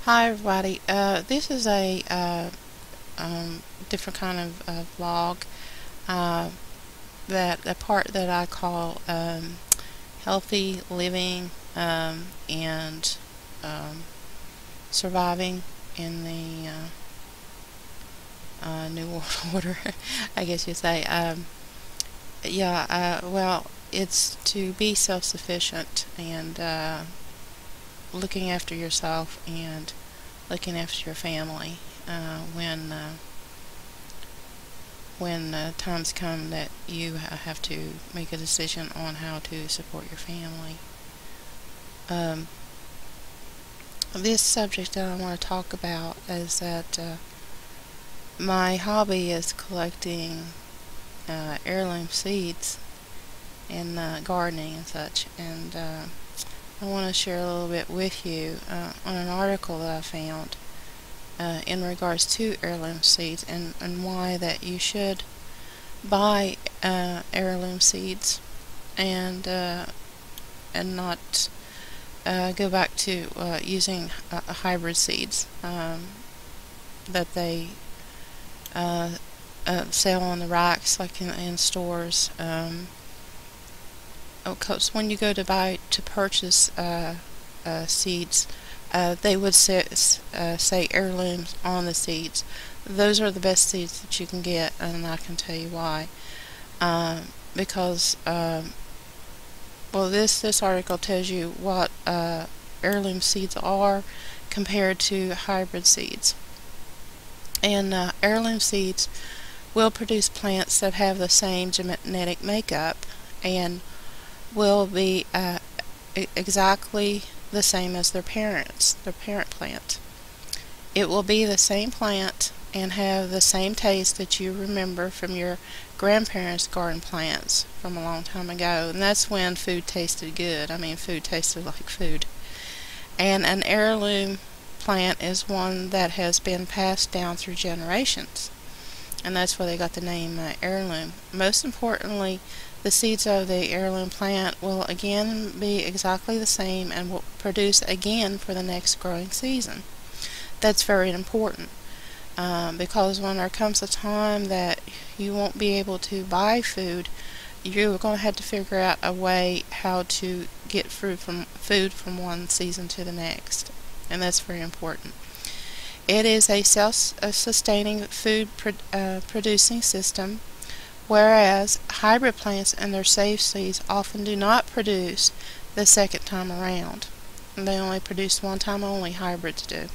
Hi everybody. This is a different kind of vlog. Uh, that the part that I call healthy living and surviving in the New World Order, I guess you'd say. Well, it's to be self-sufficient and looking after yourself and looking after your family when times come that you have to make a decision on how to support your family. This subject that I want to talk about is that my hobby is collecting heirloom seeds and gardening and such, and I want to share a little bit with you on an article that I found in regards to heirloom seeds and why that you should buy heirloom seeds and not go back to using hybrid seeds that they sell on the racks, like in stores. Because when you go to purchase seeds, they would say heirlooms on the seeds. Those are the best seeds that you can get, and I can tell you why. Because well, this article tells you what heirloom seeds are compared to hybrid seeds. And heirloom seeds will produce plants that have the same genetic makeup and will be exactly the same as their parent plant. It will be the same plant and have the same taste that you remember from your grandparents' garden plants from a long time ago, and that's when food tasted good. I mean, food tasted like food. And an heirloom plant is one that has been passed down through generations, and that's where they got the name heirloom. Most importantly, the seeds of the heirloom plant will again be exactly the same and will produce again for the next growing season. That's very important because when there comes a time that you won't be able to buy food, you're going to have to figure out a way how to get food from one season to the next, and that's very important. It is a self-sustaining food producing system, whereas hybrid plants and their safe seeds often do not produce the second time around. They only produce one time only, hybrids do.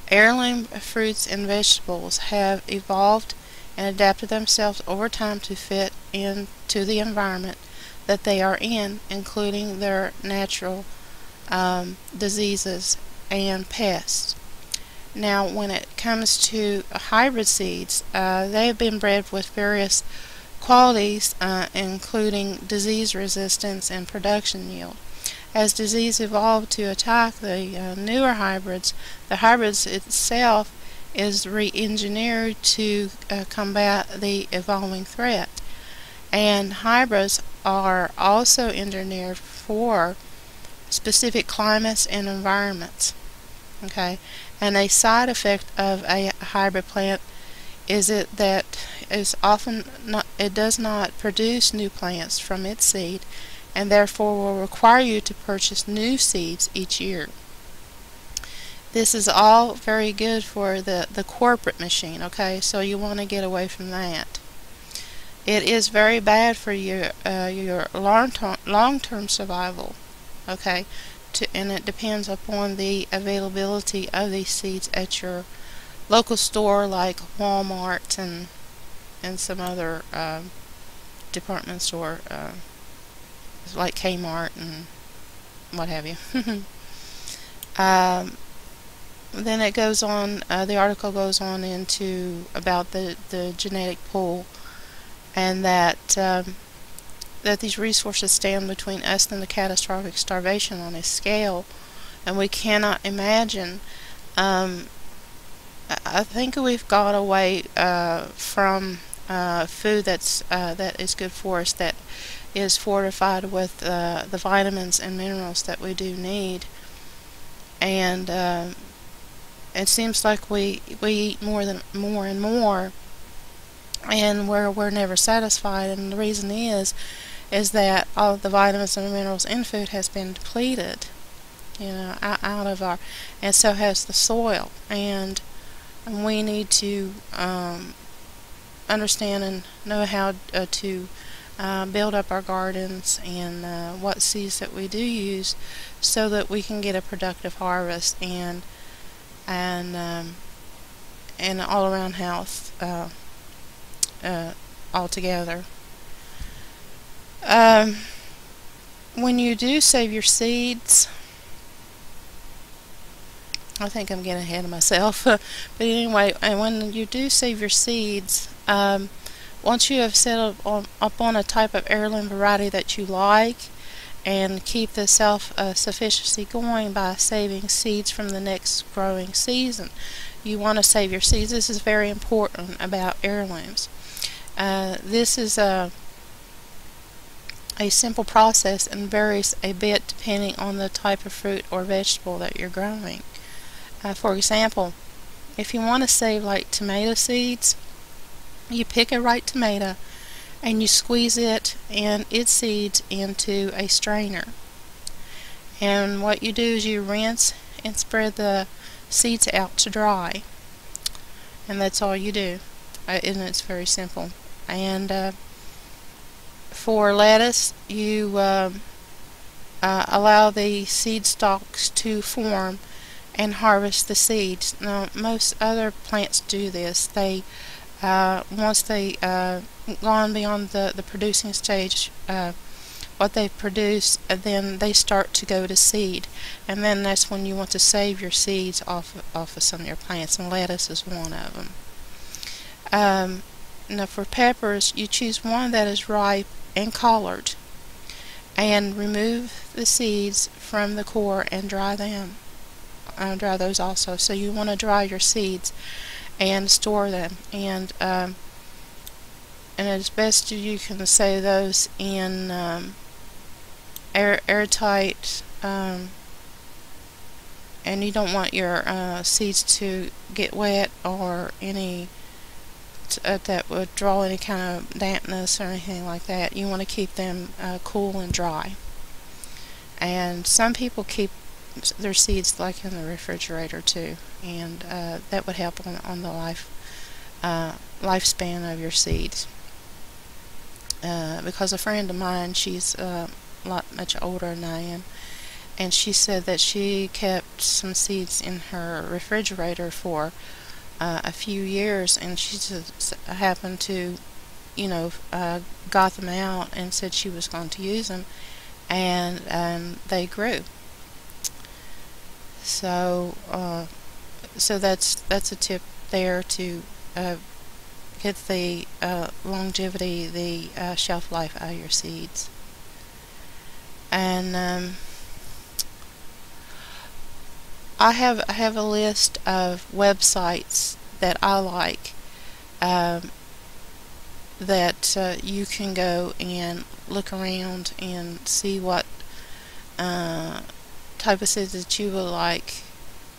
Heirloom fruits and vegetables have evolved and adapted themselves over time to fit into the environment that they are in, including their natural diseases and pests. Now, when it comes to hybrid seeds, they have been bred with various qualities, including disease resistance and production yield. As disease evolved to attack the newer hybrids, the hybrids itself is re-engineered to combat the evolving threat. And hybrids are also engineered for specific climates and environments. Okay, and a side effect of a hybrid plant is that it does not produce new plants from its seed, and therefore will require you to purchase new seeds each year. This is all very good for the corporate machine, okay, so you want to get away from that. It is very bad for your long-term survival, okay, and it depends upon the availability of these seeds at your local store, like Walmart and some other department store, like Kmart and what have you. Then it goes on, the article goes on into about the genetic pool, and that these resources stand between us and the catastrophic starvation on a scale, and we cannot imagine. I think we've got away from food that is good for us, that is fortified with the vitamins and minerals that we do need. and it seems like we eat more and more, and we're never satisfied. And the reason is that all of the vitamins and minerals in food has been depleted, out of our, and so has the soil. And we need to understand and know how to build up our gardens, and what seeds that we do use, so that we can get a productive harvest and all around health altogether. When you do save your seeds, I think I'm getting ahead of myself. But anyway, and when you do save your seeds, once you have settled upon a type of heirloom variety that you like, and keep the self-sufficiency going by saving seeds from the next growing season, you want to save your seeds. This is very important about heirlooms. This is a simple process and varies a bit depending on the type of fruit or vegetable that you're growing. For example, if you want to save like tomato seeds, you pick a ripe tomato and you squeeze it and its seeds into a strainer. And what you do is you rinse and spread the seeds out to dry. And that's all you do. And it's very simple. And for lettuce, you allow the seed stalks to form and harvest the seeds. Now, most other plants do this. They once they gone beyond the producing stage, what they produce, then they start to go to seed, and then that's when you want to save your seeds off of some of your plants, and lettuce is one of them. Now for peppers, you choose one that is ripe and collared, and remove the seeds from the core and dry them. Dry those also. So you want to dry your seeds and store them, and it's best you can save those in airtight, and you don't want your seeds to get wet or any that would draw any kind of dampness or anything like that. You want to keep them cool and dry. And some people keep their seeds like in the refrigerator too, and that would help on the lifespan of your seeds. Because a friend of mine, she's a lot much older than I am, and she said that she kept some seeds in her refrigerator for a few years, and she just happened to, got them out and said she was going to use them, and they grew. So that's a tip there to get the longevity, the shelf life out of your seeds. And I have a list of websites that I like, that you can go and look around and see what type of seeds that you would like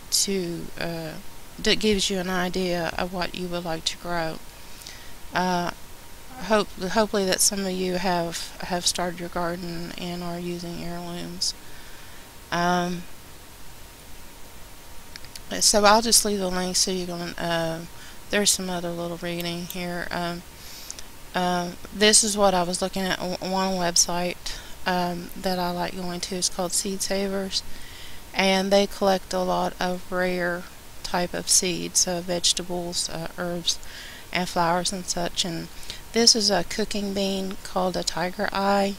to, that gives you an idea of what you would like to grow. Hopefully that some of you have started your garden and are using heirlooms. So I'll just leave the link so you can, there's some other little reading here. This is what I was looking at on one website that I like going to. It's called Seed Savers, and they collect a lot of rare type of seeds, vegetables, herbs, and flowers and such. And this is a cooking bean called a tiger eye,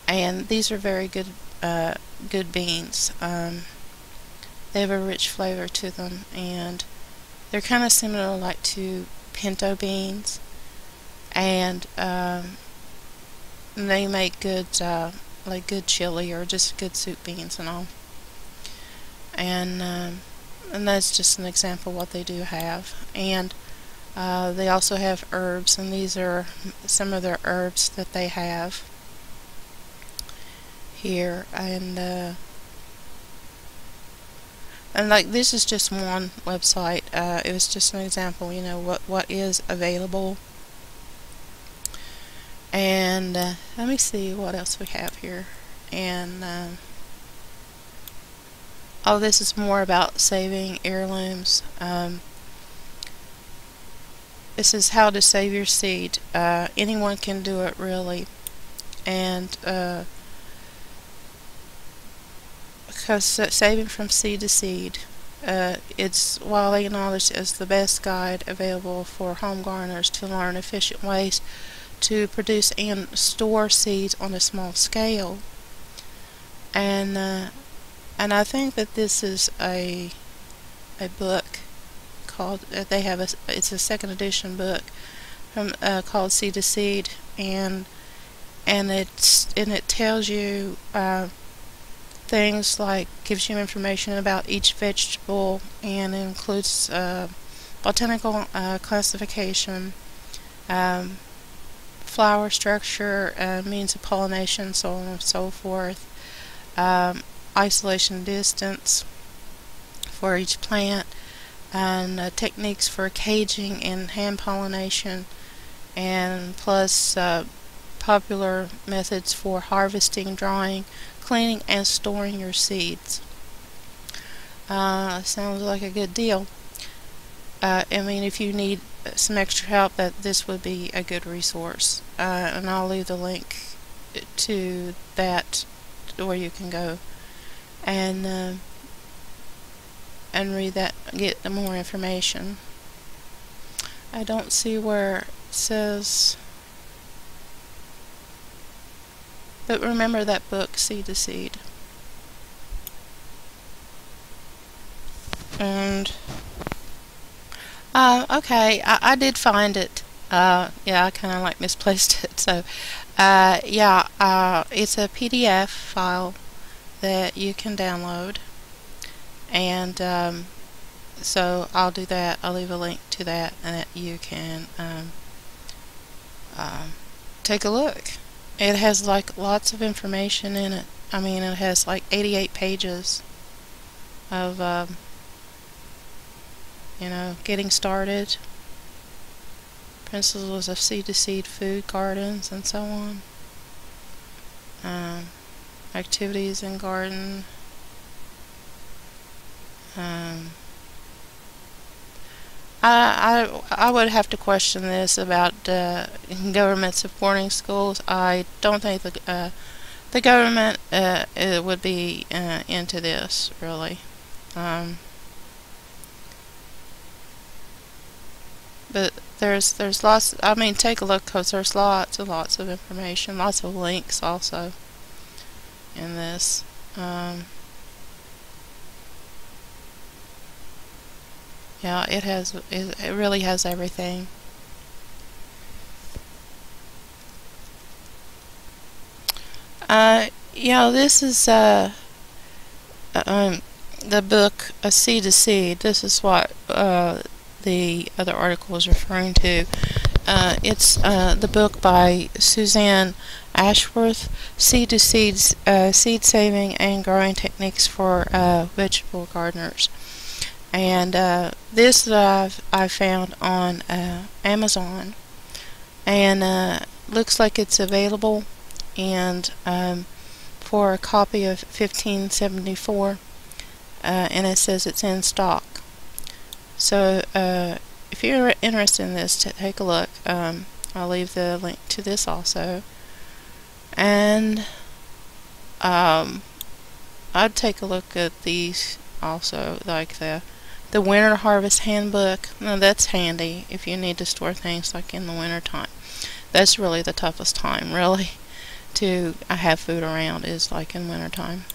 and these are very good beans. They have a rich flavor to them, and they're kind of similar like to pinto beans, and they make good like good chili or just good soup beans and all. And that's just an example of what they do have. And they also have herbs, and these are some of their herbs that they have here. And And like this is just one website. It was just an example, you know, what is available. And let me see what else we have here. And oh, this is more about saving heirlooms. This is how to save your seed. Anyone can do it, really. And because saving from seed to seed, it's widely acknowledged as the best guide available for home gardeners to learn efficient ways to produce and store seeds on a small scale. And I think that this is a book called it's a second edition book from called Seed to Seed, and it tells you things like, gives you information about each vegetable, and it includes botanical classification, flower structure, means of pollination, so on and so forth, isolation distance for each plant, and techniques for caging and hand pollination, and plus popular methods for harvesting, drying, cleaning, and storing your seeds. Sounds like a good deal. I mean, if you need some extra help, this would be a good resource. And I'll leave the link to that where you can go and read that, get more information. I don't see where it says, but remember that book, Seed to Seed. And okay, I did find it. Yeah, I kind of like misplaced it. So yeah, it's a PDF file that you can download, and so I'll do that. I'll leave a link to that, and that you can take a look. It has like lots of information in it. I mean, it has like 88 pages of you know, getting started, principles of seed to seed food gardens, and so on. Activities in garden. I would have to question this about government supporting schools. I don't think the government it would be into this, really. But there's lots. I mean, take a look, because there's lots and lots of information, lots of links also in this. Yeah, it really has everything. Yeah, this is the book, A Seed to Seed. This is what the other article is referring to. It's the book by Suzanne Ashworth, Seed to Seeds, Seed Saving and Growing Techniques for Vegetable Gardeners. And this I found on Amazon, and looks like it's available, and for a copy of $15.74, and it says it's in stock. So if you're interested in this, take a look. I'll leave the link to this also, and I'd take a look at these also, like the Winter Harvest Handbook. Now that's handy if you need to store things like in the winter time. That's really the toughest time, really, to have food around, is like in winter time.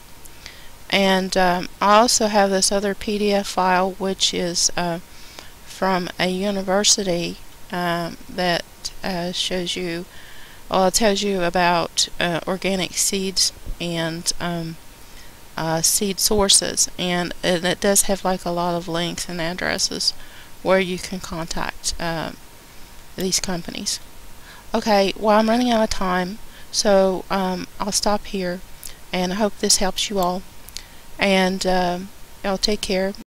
And I also have this other PDF file, which is from a university that shows you, well, it tells you about organic seeds and seed sources, and it does have like a lot of links and addresses where you can contact these companies. Okay, well, I'm running out of time, so I'll stop here, and I hope this helps you all. And Y'all take care.